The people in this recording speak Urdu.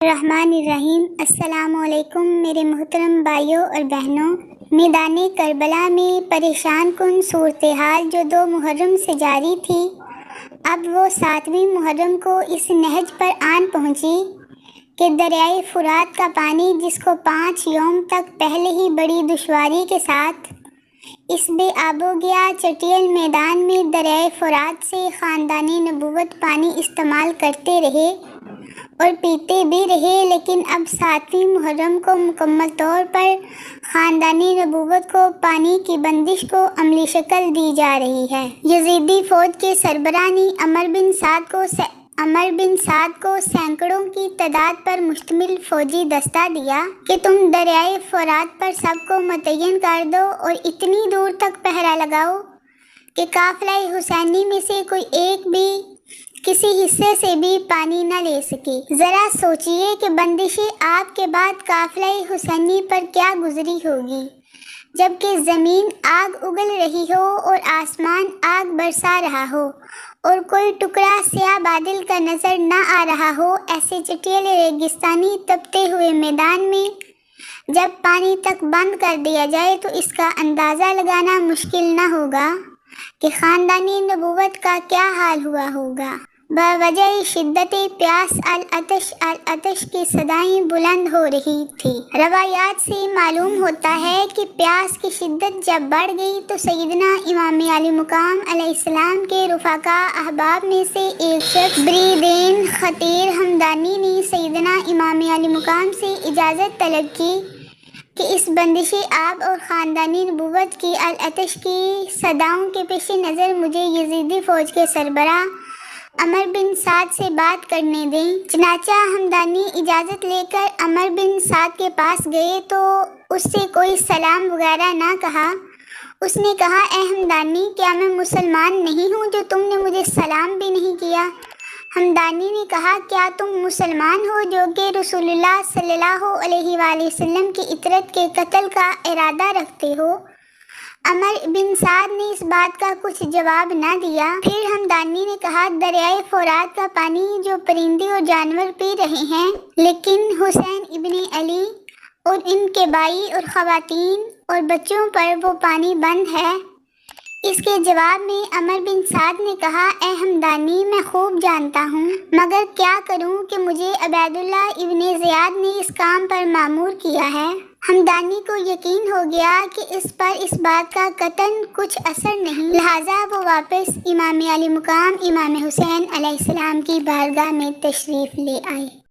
الرحمن الرحیم۔ السلام علیکم میرے محترم بھائیوں اور بہنوں۔ میدان کربلا میں پریشان کن صورتحال جو 2 محرم سے جاری تھی، اب وہ 7ویں محرم کو اس نہج پر آن پہنچی کہ دریائے فرات کا پانی، جس کو 5 یوم تک پہلے ہی بڑی دشواری کے ساتھ اس بے آب و گیا چٹیل میدان میں دریائے فرات سے خاندان نبوت پانی استعمال کرتے رہے اور پیتے بھی رہے، لیکن اب 7ویں محرم کو مکمل طور پر خاندانی نبوت کو پانی کی بندش کو عملی شکل دی جا رہی ہے۔ یزیدی فوج کے سربراہ نے عمر بن سعد کو سینکڑوں کی تعداد پر مشتمل فوجی دستہ دیا کہ تم دریائے فرات پر سب کو متعین کر دو اور اتنی دور تک پہرا لگاؤ کہ قافلہ حسینی میں سے کوئی ایک بھی کسی حصے سے بھی پانی نہ لے سکے۔ ذرا سوچئے کہ بندش آپ کے بعد قافلہ حسینی پر کیا گزری ہوگی، جبکہ زمین آگ اگل رہی ہو اور آسمان آگ برسا رہا ہو اور کوئی ٹکڑا سیاہ بادل کا نظر نہ آ رہا ہو۔ ایسے چٹیل ریگستانی تپتے ہوئے میدان میں جب پانی تک بند کر دیا جائے تو اس کا اندازہ لگانا مشکل نہ ہوگا کہ خاندانی نبوت کا کیا حال ہوا ہوگا۔ بوجہ شدت پیاس العطش کی صدائیں بلند ہو رہی تھی۔ روایات سے معلوم ہوتا ہے کہ پیاس کی شدت جب بڑھ گئی تو سیدنا امام علی مقام علیہ السلام کے رفقا احباب میں سے ایک شخص بریدین خطیر ہمدانی نے سیدنا امام علی مقام سے اجازت طلب کی کہ اس بندش آب اور خاندانی نبوت کی العطش کی صداؤں کے پیش نظر مجھے یزیدی فوج کے سربراہ عمر بن سعد سے بات کرنے دیں۔ چنانچہ ہمدانی اجازت لے کر عمر بن سعد کے پاس گئے تو اس سے کوئی سلام وغیرہ نہ کہا۔ اس نے کہا، اے ہمدانی، کیا میں مسلمان نہیں ہوں جو تم نے مجھے سلام بھی نہیں کیا؟ ہمدانی نے کہا، کیا تم مسلمان ہو جو کہ رسول اللہ صلی اللہ علیہ وآلہ وسلم کی اطرت کے قتل کا ارادہ رکھتے ہو؟ عمر بن سعد نے اس بات کا کچھ جواب نہ دیا۔ پھر ہمدانی نے کہا، دریائے فرات کا پانی جو پرندے اور جانور پی رہے ہیں، لیکن حسین ابن علی اور ان کے بھائی اور خواتین اور بچوں پر وہ پانی بند ہے۔ اس کے جواب میں عمر بن سعد نے کہا، اے ہمدانی، میں خوب جانتا ہوں، مگر کیا کروں کہ مجھے عبید اللہ ابن زیاد نے اس کام پر مامور کیا ہے۔ ہمدانی کو یقین ہو گیا کہ اس پر اس بات کا قطعاً کچھ اثر نہیں، لہٰذا وہ واپس امام علی مقام امام حسین علیہ السلام کی بارگاہ میں تشریف لے آئے۔